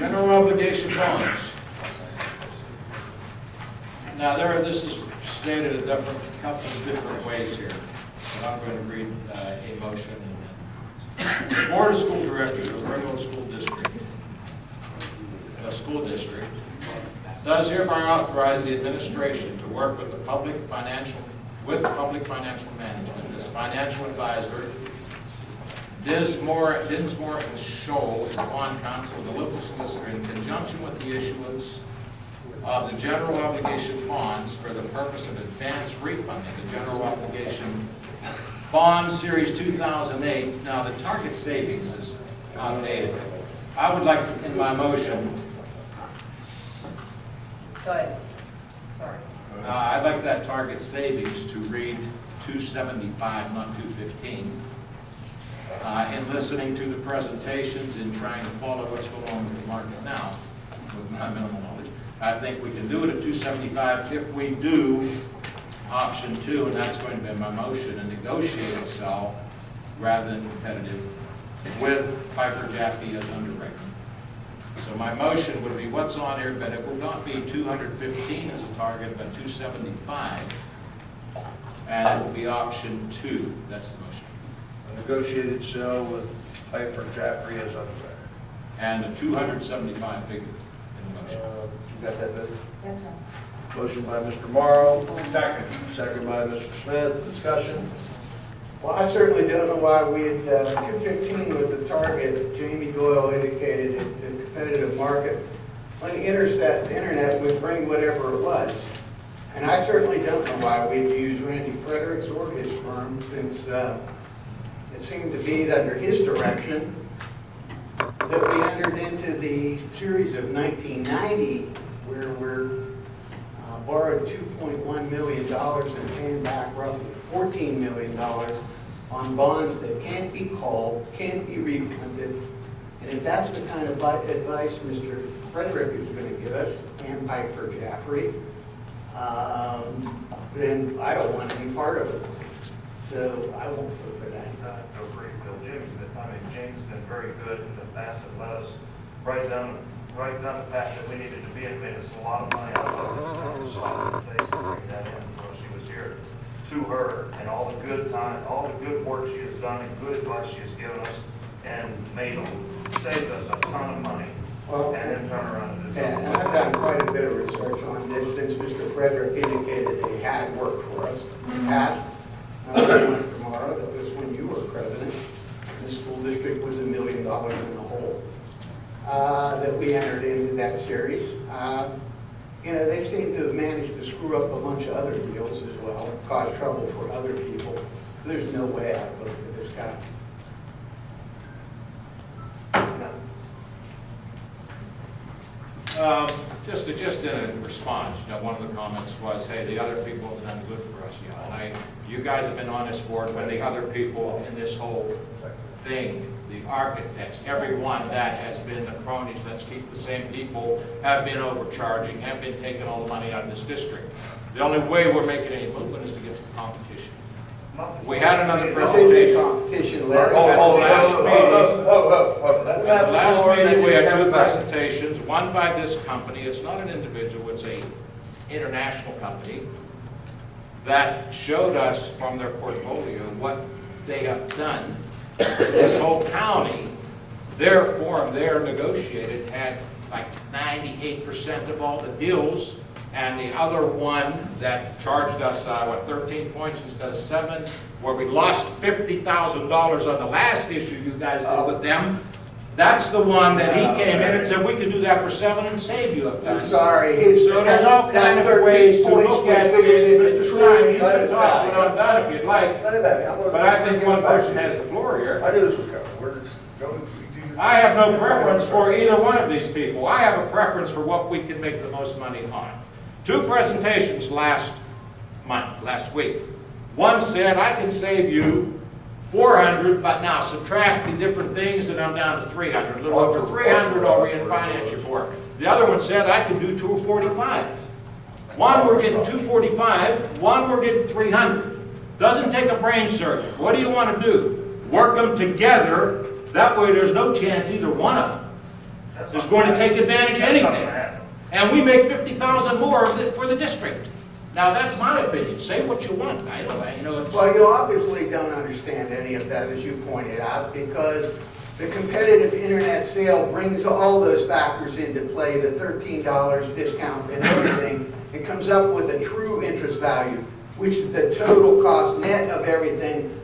General obligation bonds. Now this is stated a couple of different ways here. And I'm going to read a motion. The Board of School Directors of Ringgold School District does hereby authorize the administration to work with the public financial management as financial advisor, Dinsmore and Scholl as bond counsel, the local solicitor, in conjunction with the issuance of the general obligation bonds for the purpose of advance refunding the general obligation bond series 2008. Now the target savings is outdated. I would like to, in my motion, Go ahead. Sorry. I'd like that target savings to read 275, not 215. In listening to the presentations and trying to follow what's going on with the market now, with my minimal knowledge, I think we can do it at 275 if we do option 2, and that's going to be my motion, and negotiate itself rather than competitive with Piper Jaffray as underwriter. So my motion would be what's on here, but it will not be 215 as a target, but 275, and it will be option 2. That's the motion. A negotiated sale with Piper Jaffray as underwriter. And a 275 figure in the motion. You got that, Vince? Yes, sir. Motion by Mr. Morrow. Second. Second by Mr. Smith. Discussion? Well, I certainly don't know why we had, 215 was the target. Jamie Doyle indicated that the competitive market, when the internet would bring whatever it was. And I certainly don't know why we'd use Randy Fredericks or his firm, since it seemed to be under his direction that we entered into the series of 1990, where we're borrowed $2.1 million and paying back roughly $14 million on bonds that can't be called, can't be refunded. And if that's the kind of advice Mr. Frederick is going to give us, and Piper Jaffray, then I don't want any part of it. So I won't vote for that. I agree, Bill. James been very good in the past and let us write down the path that we needed to be in. Made us a lot of money out of it. So I would say to bring that in while she was here to her, and all the good work she has done and good advice she has given us, and saved us a ton of money. Well, and then turn around and do something. And I've done quite a bit of research on this since Mr. Frederick indicated that he had worked for us in the past. Mr. Morrow, that was when you were president. The school district was $1 million in the hole. That we entered into that series. They seem to have managed to screw up a bunch of other deals as well, and cause trouble for other people. So there's no way I'd vote for this guy. Just in a response, one of the comments was, hey, the other people have done good for us. You guys have been on this board when the other people in this whole thing, the architects, everyone that has been the cronies, let's keep the same people, have been overcharging, have been taking all the money out of this district. The only way we're making any movement is to get some competition. We had another This is a presentation. competition, Larry. Last meeting, we had 2 presentations, one by this company. It's not an individual, it's a international company that showed us from their portfolio what they have done. This whole county, their form, their negotiated, had like 98% of all the deals, and the other one that charged us, 13 points instead of 7, where we lost $50,000 on the last issue you guys did with them. That's the one that he came in and said, we could do that for 7 and save you a ton. I'm sorry. So there's all kind of ways to look at things. Mr. Stein, you can talk when I'm done if you'd like. But I think one person has the floor here. I knew this was coming. We're just going. I have no preference for either one of these people. I have a preference for what we can make the most money on. 2 presentations last week. One said, I can save you 400, but now subtract the different things, and I'm down to 300. A little over 300 I'll refinance you for. The other one said, I can do 245. One, we're getting 245. One, we're getting 300. Doesn't take a brain surgeon. What do you want to do? Work them together. That way there's no chance either one of them is going to take advantage of That's not anything. gonna happen. And we make 50,000 more for the district. Now, that's my opinion. Say what you want. I don't, you know, it's. Well, you obviously don't understand any of that, as you pointed out, because the competitive internet sale brings all those factors into play, the $13 discount and everything. It comes up with a true interest value, which is the total cost net of everything,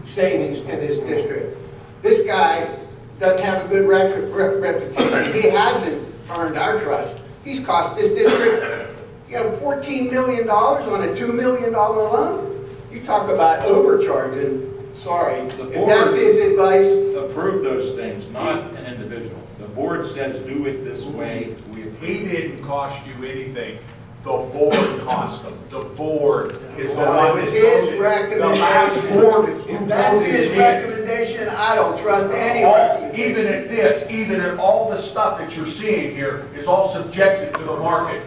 savings to this district. This guy doesn't have a good reputation. He hasn't earned our trust. He's cost this district, $14 million on a $2 million loan. You talk about overcharging, sorry. The If that's board- his advice, Approve those things, not an individual. The board says do it this way. We He approve. didn't cost you anything. The board cost them. The board is the Well, one it was that his voted. The last recommendation. board is who if that's voted his it in. recommendation, I don't trust any All- recommendation. Even at this, even at all the stuff that you're seeing here is all subjected to the market.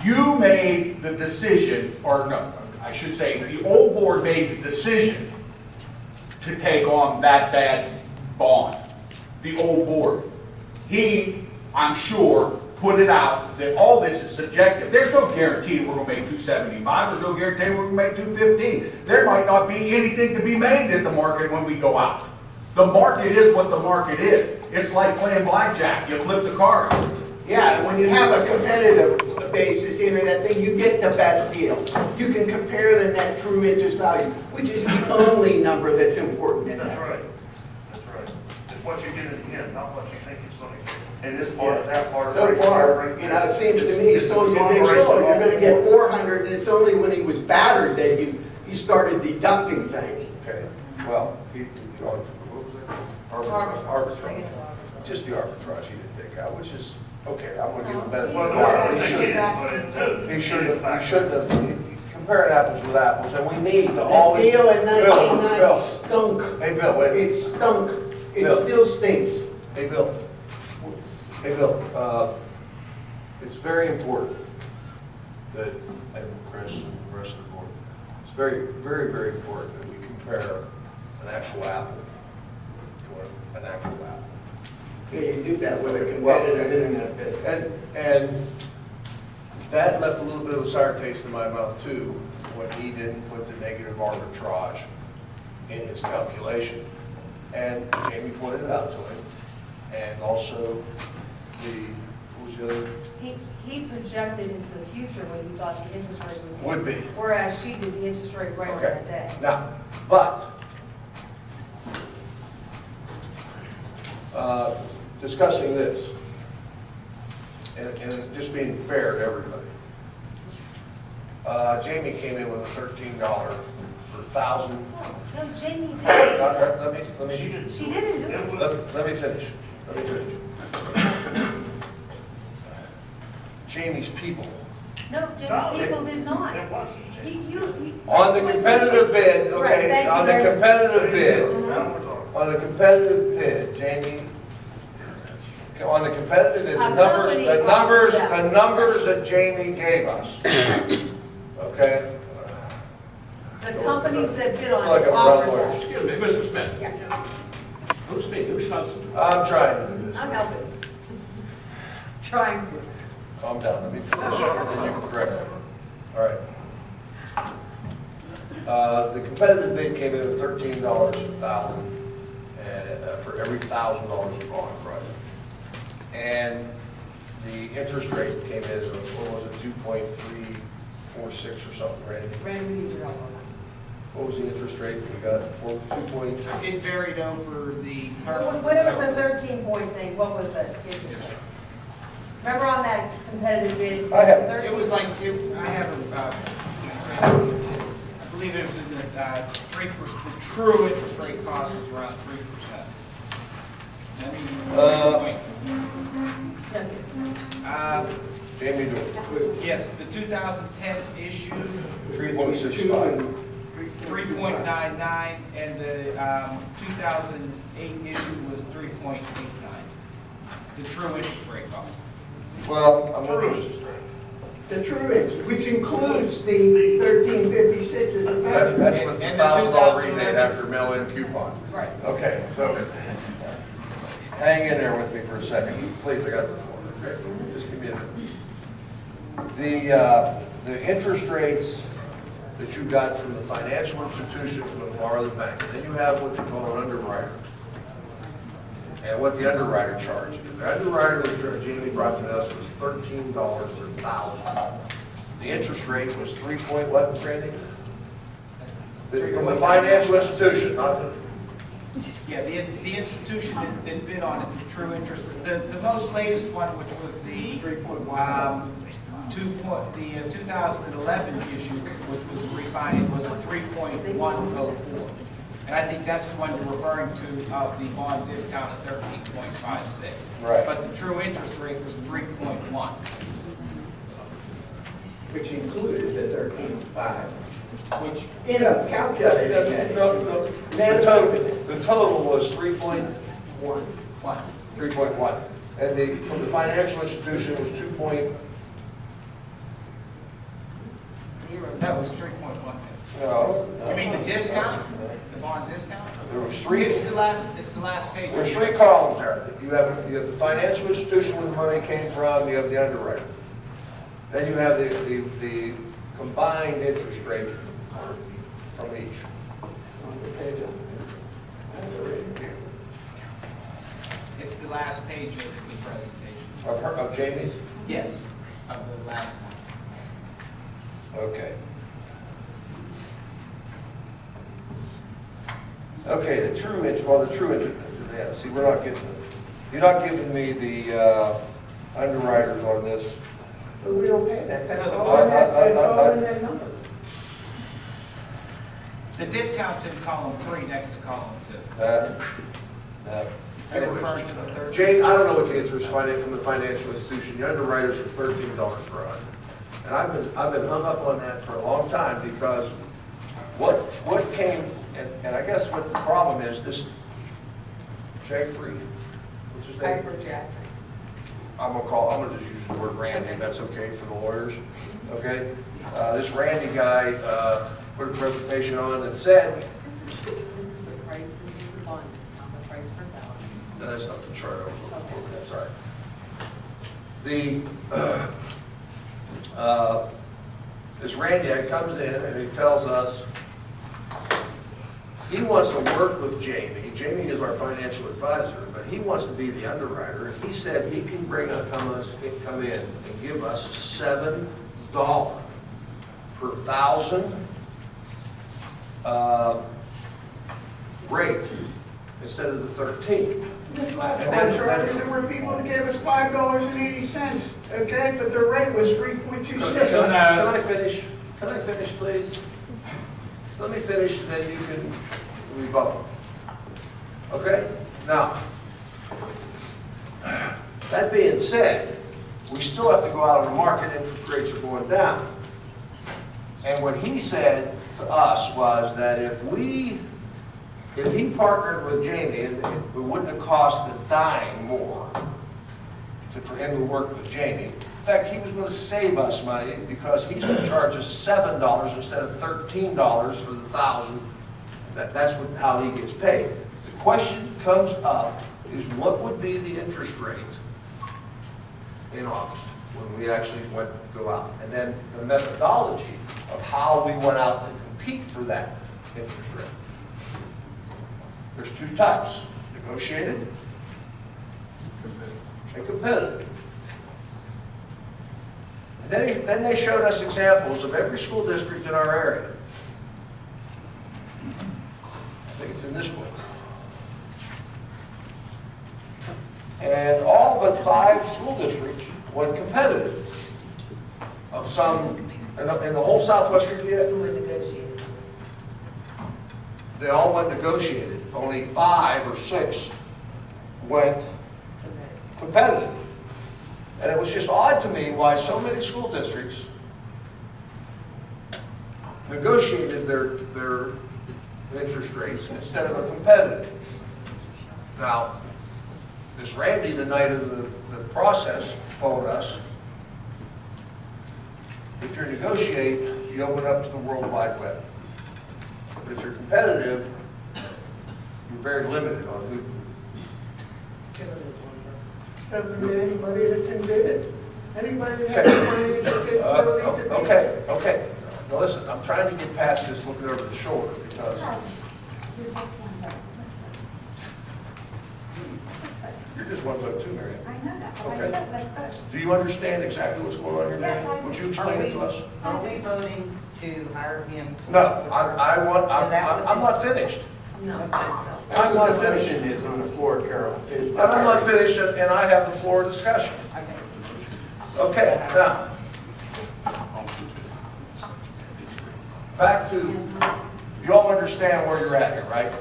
You made the decision, or no, I should say, the old board made the decision to take on that bad bond. The old board. He, I'm sure, put it out that all this is subjective. There's no guarantee we're gonna make 275, there's no guarantee we're gonna make 215. There might not be anything to be made at the market when we go out. The market is what the market is. It's like playing blackjack, you flip the cards. Yeah, when you have a competitive basis internet thing, you get the best deal. You can compare the net true interest value, which is the only number that's important in That's that. right. That's right. It's what you get in the end, not what you think it's gonna get. And this part, that part. So right far, there, right you know, it seems to there, me he's it's told you a big conglomeration story, of you're all gonna get four. 400, and it's only when he was battered that you started deducting things. Okay, well, what was that? Arbitrage. Just the arbitrage he didn't take out, which is, okay, I'm gonna give him benefit. Well, of the the doubt. only He thing he shouldn't- didn't put in too. He shouldn't have, comparing apples with apples, and we need to The always. deal in Bill, 1990 Bill, stunk. Hey, Bill, wait. It stunk. It Bill. still stinks. Hey, Bill. Hey, Bill, it's very important that, and Chris and the rest of the board, it's very, very, very important that we compare an actual apple to an actual apple. Yeah, you do that with a competitive internet bid. And that left a little bit of a sour taste in my mouth too, when he didn't put the negative arbitrage in his calculation. And Jamie pointed it out to him, and also what was the other? He projected into the future what he thought the interest rates would be. Would be. Whereas she did the interest rate right on Okay. that day. Now, but, discussing this, and just being fair to everybody, Jamie came in with a $13 per thousand. No, Jamie did. Let me. She didn't. She didn't do it. Let me finish. Jamie's people. No, No, Jamie's people did not. It wasn't. On the competitive bid, Right, okay, thank you on the very much. competitive bid, Now we're talking. on the competitive bid, Jamie, on the competitive bid, A company offered that. the numbers that Jamie gave us, okay? The companies that bid on Like it a offered front that. Excuse me, Mr. Smith. Yeah, Who's speaking? Who's speaking? I'm trying to do this. I'm helping. Trying to. Calm down, let me finish, then you can correct me. All right. The competitive bid came in at $13 a thousand, for every $1,000 of bond price. And the interest rate came in as, what was it, 2.346 or something, Randy? Randy, we need your help on What was the interest rate we got? 2 It varied over the that. term. When it was the 13-point thing, what was the interest rate? Remember on that competitive bid? I have it. 13? It was like, I have, I believe it was in the 3%, the true interest rate cost was around 3%. Let me, Jamie, do it. yes, the 2010 issue, 3.65. 3.99, and the 2008 issue was 3.89. The true interest rate cost. Well, I'm True going interest rate. The true interest, which includes the 1356 as a factor. That's with the And the $1,000 rebate 2011 after mail-in coupon. Right. Okay, so, hang in there with me for a second, please, I got the floor, okay? Just give me a minute. The interest rates that you got from the financial institution to borrow the bank, then you have what they call an underwriter. And what the underwriter charged. The underwriter that Jamie brought to us was $13 per thousand. The interest rate was 3 point what, Randy? From the financial institution, not the, Yeah, the institution didn't bid on it, the true interest, the most latest one, which was the 2011 issue, which was refinanced, was a 3.104. And I think that's the one you're referring to, of the bond discount of 13.56. Right. But the true interest rate was 3.1. Which included the 13.5. Which, In a calculated. the total was 3.1. one, 3.1. And from the financial institution was 2 point, that was 3.1. no. You mean the discount, the bond discount? There was three, It's the last page. there's 3 columns there. You have the financial institution where the money came from, you have the underwriter. Then you have the combined interest rate from each. It's the last page of the presentation. Of Jamie's? Yes, of the last one. Okay. Okay, the true interest, yeah, see, we're not getting, you're not giving me the underwriters on this. But we don't pay that, that's all in that number. The discount's in column 3 next to column 2. You're referring to the third. Jane, I don't know what the interest from the financial institution, the underwriters are $13 per hundred. And I've been hung up on that for a long time because what came, and I guess what the problem is, this Jeffrey, what's his name? Piper Jackson. I'm gonna just use the word Randy, if that's okay for the lawyers, okay? This Randy guy put a presentation on that said, This is the price, this is the bond discount, the price per thousand. no, that's not the chart I was looking for, that's all right. This Randy guy comes in and he tells us he wants to work with Jamie. Jamie is our financial advisor, but he wants to be the underwriter. He said he can come in and give us $7 per thousand rate instead of the 13. This last And one, then- Charlie, there were people that gave us $5.80, okay, but their rate was 3.26. Can I finish? Can I finish, please? Let me finish, and then you can rebuttal. Okay? Now, that being said, we still have to go out on the market, interest rates are going down. And what he said to us was that if he partnered with Jamie, it wouldn't have cost a dime more for him to work with Jamie. In fact, he was going to save us money because he's going to charge us $7 instead of $13 for the 1,000. That's how he gets paid. The question comes up is what would be the interest rate in August when we actually go out? And then the methodology of how we went out to compete for that interest rate. There's 2 types, negotiated and competitive. And then they showed us examples of every school district in our area. I think it's in this book. And all but 5 school districts went competitive. Of some, in the whole Southwest Virginia, Who would negotiate? they all went negotiated. Only 5 or 6 went competitive. And it was just odd to me why so many school districts negotiated their interest rates instead of a competitive. Now, this Randy, the night of the process, told us, if you negotiate, you open up to the World Wide Web. But if you're competitive, you're very limited on who. Except for anybody that can bid it. Anybody that has the financial capability to bid it. Okay. Now listen, I'm trying to get past this looking over the shoulder because You're just one vote. Let's vote. you're just one vote too, Mary Ann. I know that, but I Okay. said, let's vote. Do you understand exactly what's going on here, Mary Yes, I Ann? do. Would you explain it to us? Are we voting to hire him? No, I'm not finished. No, I'm That's not what the finished. motion is on the floor, Carol. is to And I'm not hire- finished, and I have the floor discussion. Okay. Okay, now. Back to, you all understand where you're at here, right?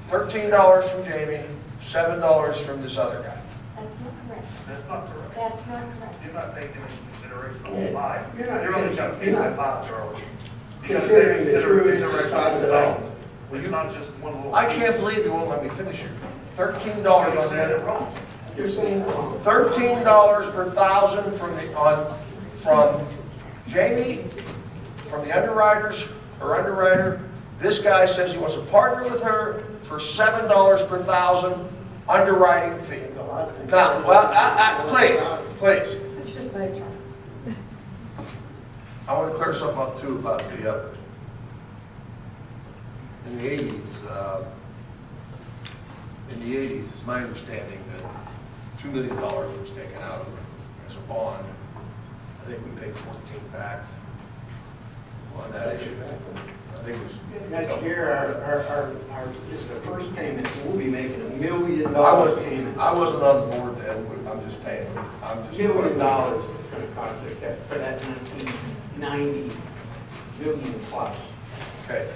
$13 from Jamie, $7 from this other guy. That's not correct. That's not correct. That's not correct. You're not taking into consideration the whole pie. You're not- You're only got a piece of the pie, Charles. Because Considering the they- truth they're- size of it. It's not just one little. I piece. can't believe you won't let me finish here. $13 You're on saying it the, wrong. You're saying it wrong. $13 per thousand from Jamie, from the underwriter. This guy says he wants to partner with her for $7 per thousand underwriting fee. It's a lot of things. Now, please. Let's just vote, Charlie. I want to clear something up too about in the 80s, it's my understanding that $2 million was taken out as a bond. I think we paid 14 back on that issue. I think it was. Next year, our, this is the first payment, we'll be making $1 million payments. I wasn't on the board then, I'm just paying. $1 million is gonna cost us that, for that 1990 million plus. Okay.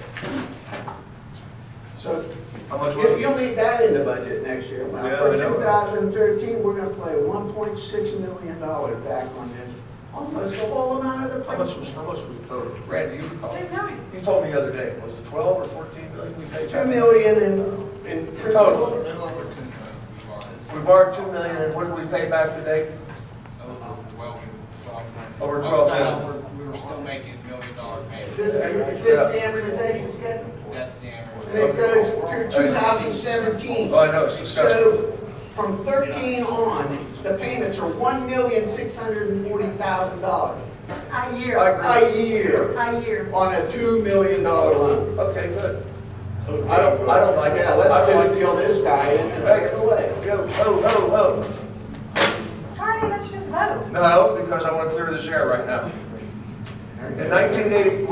So How much was it? you'll need that in the budget next year. Well, Yeah, for I know. 2013, we're gonna play $1.6 million back on this, almost the whole amount of the How much principal. was the total? Randy, you recall? 2 million. You told me the other day, was it 12 or 14 million we paid? $2 million in Total. principal. We borrowed 2 million, and what did we pay back today? Over 12 million. We were still making $1 million Is payments. this the amortization schedule? That's the average. And it goes through 2017. Oh, I know, it's disgusting. So from 13 on, the payments are $1,640,000 A year. I agree. a year A year. on a $2 million loan. Okay, good. I don't like it. Yeah, let's just deal this guy in and take it away. Whoa. Charlie, let's just vote. No, because I want to clear this air right now. In 1980,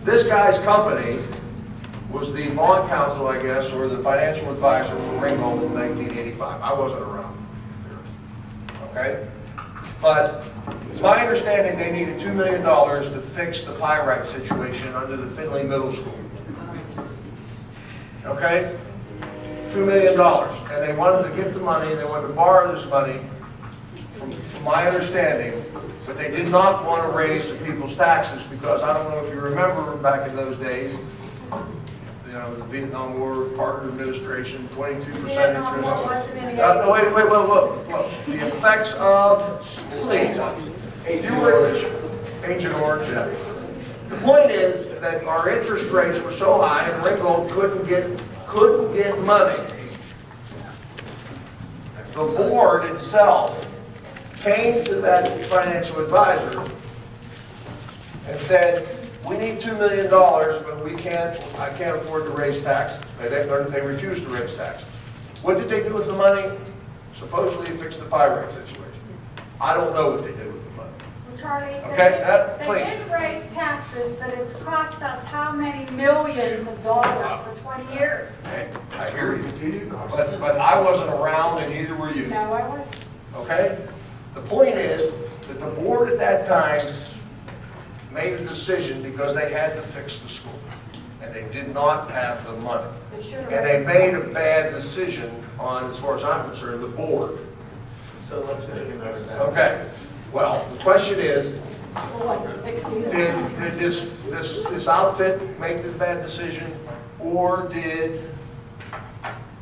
this guy's company was the bond counsel, I guess, or the financial advisor for Ringgold in 1985. I wasn't around. Okay? But it's my understanding they needed $2 million to fix the pyrite situation under the Finley Middle School. Okay? $2 million. And they wanted to get the money, they wanted to borrow this money, from my understanding, but they did not want to raise the people's taxes because I don't know if you remember back in those days, you know, the Vietnam War, Carter administration, 22% interest. Vietnam War wasn't any- No, wait, look. The effects of, please, you were Agent Orange, yeah. The point is that our interest rates were so high and Ringgold couldn't get money. The board itself came to that financial advisor and said, we need $2 million, but I can't afford to raise taxes. They refused to raise taxes. What did they do with the money? Supposedly fix the pyrite situation. I don't know what they did with the money. Well, Charlie, Okay, they please. did raise taxes, but it's cost us how many millions of dollars for 20 years? I hear you. But I wasn't around and neither were you. No, I wasn't. Okay? The point is that the board at that time made a decision because they had to fix the school. And they did not have the money. They should have And they raised made a bad decision on, as far as I'm concerned, the board. So let's make another vote. Okay? Well, the question is, the school wasn't fixed either. did this outfit make the bad decision, or did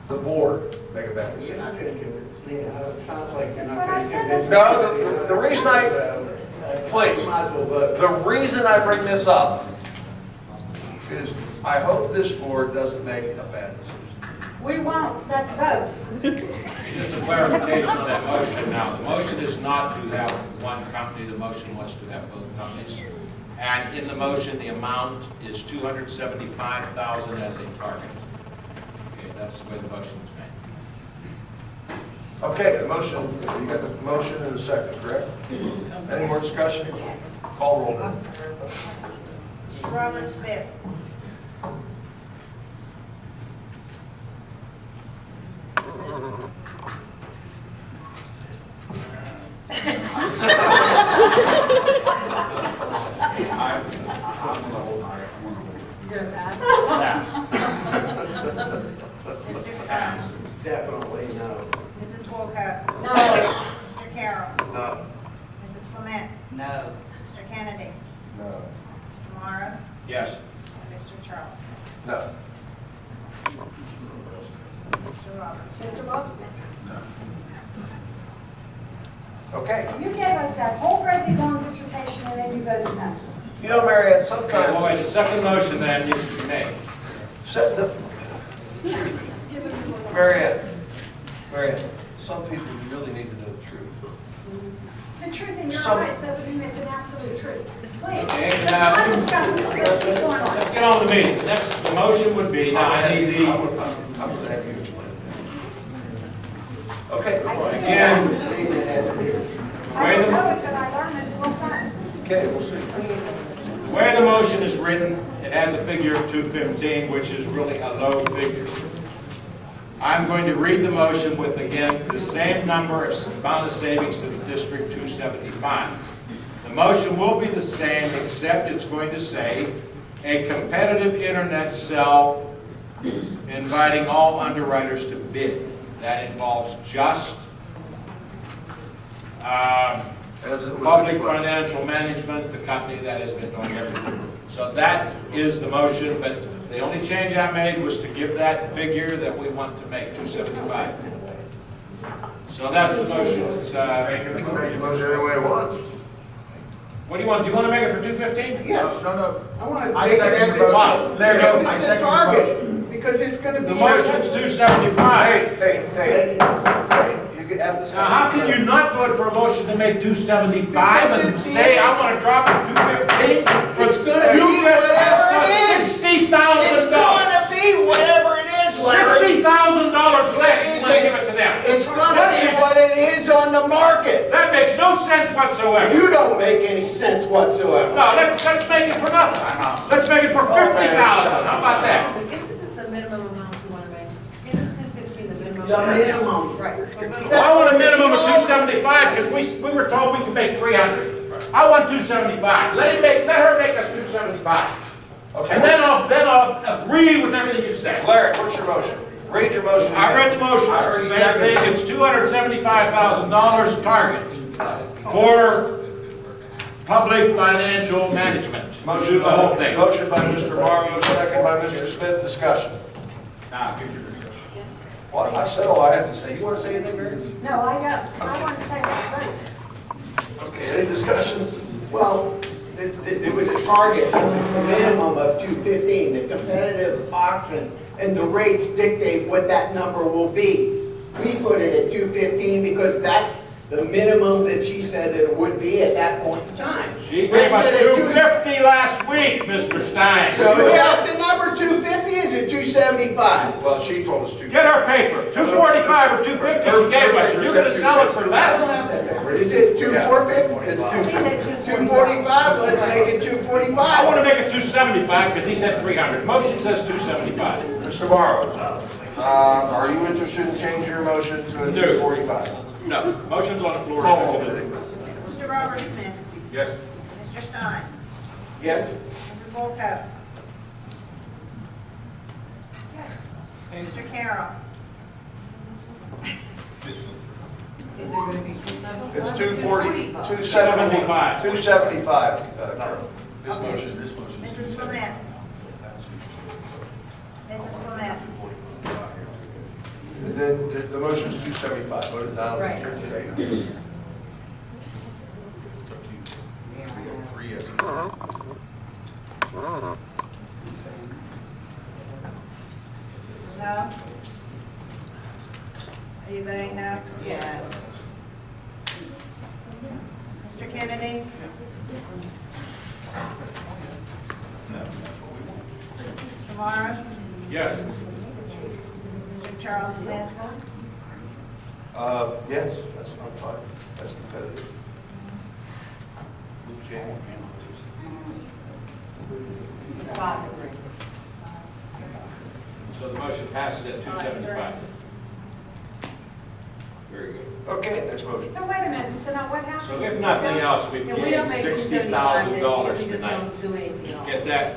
the board make a bad You're decision? not gonna convince me. It sounds like you're That's not what I gonna said. convince me. No, the reason please. You might as well vote. The reason I bring this up is I hope this board doesn't make a bad decision. We won't, let's vote. Just a clarification on that motion now. The motion is not to have one company, the motion was to have both companies. And in the motion, the amount is $275,000 as a target. Okay, that's the way the motion is made. Okay, the motion, you got the motion and a second, correct? Any more discussion? Call roll. Mr. Robert Smith. You're gonna pass? Mr. Stein. Definitely no. Mrs. Wolcott. No. Mr. Carroll. No. Mrs. Clement. No. Mr. Kennedy. No. Mr. Morrow. Yes. And Mr. Charles. No. Mr. Roberts. Mr. Goldsmith, Okay. you gave us that whole great big long dissertation and then you voted no. You know, Marianne, Okay, well, wait, sometimes, the second motion then needs to be made. Marianne, some people really need to know the truth. The truth in your Some- eyes doesn't mean it's an absolute truth. Please, Okay, let's now- not discuss this, let's keep going on. Let's get on with the meeting. The next motion would be, now I need the, I'm gonna have you explain. Okay, again, I don't know it, but I learned it real fast. okay, we'll see. the way the motion is written, it has a figure of 215, which is really a low figure. I'm going to read the motion with, again, the same number of amount of savings to the district, 275. The motion will be the same, except it's going to say, a competitive internet cell inviting all underwriters to bid. That involves just As it was Public explained. Financial Management, the company that has been doing everything. So that is the motion, but the only change I made was to give that figure that we want to make, 275. So that's the motion. It's, You can make the motion any way you want. what do you want? Do you want to make it for 215? Yes. No. I want to I make it second as the it's, motion. There you go. I because it's a second the target, motion. because it's going to be. The motion's 275. Hey, you can have this. Now, how can you not vote for a motion to make 275 and Because say, I want to drop it to 215? It's gonna be whatever it is. $60,000. It's going to be whatever it is, Larry. $60,000 less when I give it to them. It's going to be what it is on the market. That makes no sense whatsoever. You don't make any sense whatsoever. No, let's make it for nothing. Let's make it for 50,000. How about that? Isn't this the minimum amount you want to make? Isn't 215 the minimum? The minimum. Right. Well, I want a minimum of 275 because we were told we could make 300. I want 275. Let her make us 275. Okay. And then I'll agree with everything you said. Larry, what's your motion? Read your motion. I read the motion. I It's the already same thing. It's $275,000 target for public financial management. Do the whole thing. Motion by Mr. Morrow, second by Mr. Smith, discussion. Well, I said all I had to say. You want to say anything, Mary? No, I don't. I want to say let's vote. Okay, any discussion? Well, it was a target, a minimum of 215, the competitive auction, and the rates dictate what that number will be. We put it at 215 because that's the minimum that she said that it would be at that point in time. She gave us 250 last week, Mr. Stein. So is that the number 250, is it 275? Well, she told us to. Get her paper. 245 or 250 she gave us. You're going to sell it for I don't less? have that paper. Is it 250? It's She said 245, let's make it 245. I want to make it 275 because he said 300. Motion says 275. Mr. Morrow, are you interested in changing your motion to a 245? No. Motion's on the floor. Call roll, please. Mr. Robert Smith. Yes. Mr. Stein. Yes. Mrs. Wolcott. Mr. Carroll. It's 240, 275. 275, Carol. This motion. Mrs. Clement. Mrs. Clement. Then the motion is 275, vote it down. Right. No. Rena? Yes. Mr. Kennedy? Mr. Morris? Yes. Mr. Charles Smith? Yes, that's, I'm fine, that's competitive. Jamie? It's 5-3. So the motion passes at 275. Very good. Okay, next motion. So wait a minute, so now what happens? So if nothing else, we've Yeah, we don't gained make 275, $60,000 we just tonight. don't do anything else. Get that?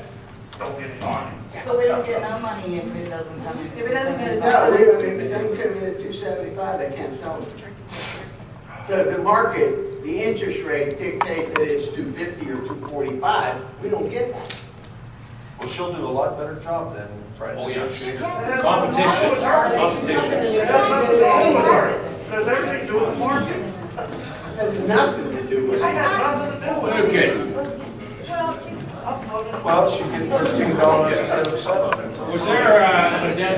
Don't get any money. So we don't get no money if it doesn't come in. If it doesn't go to No, if it doesn't come in at 275, they can't sell it. So if the market, the interest rate dictate that it's 250 or 245, we don't get that. Well, she'll do a lot better job than trying to Oh, yeah. negotiate. Competition. There's everything to do with the market. It has nothing to do with I it. got nothing to do with it. Okay. Well, she gets $13 instead of $7. Was there an addendum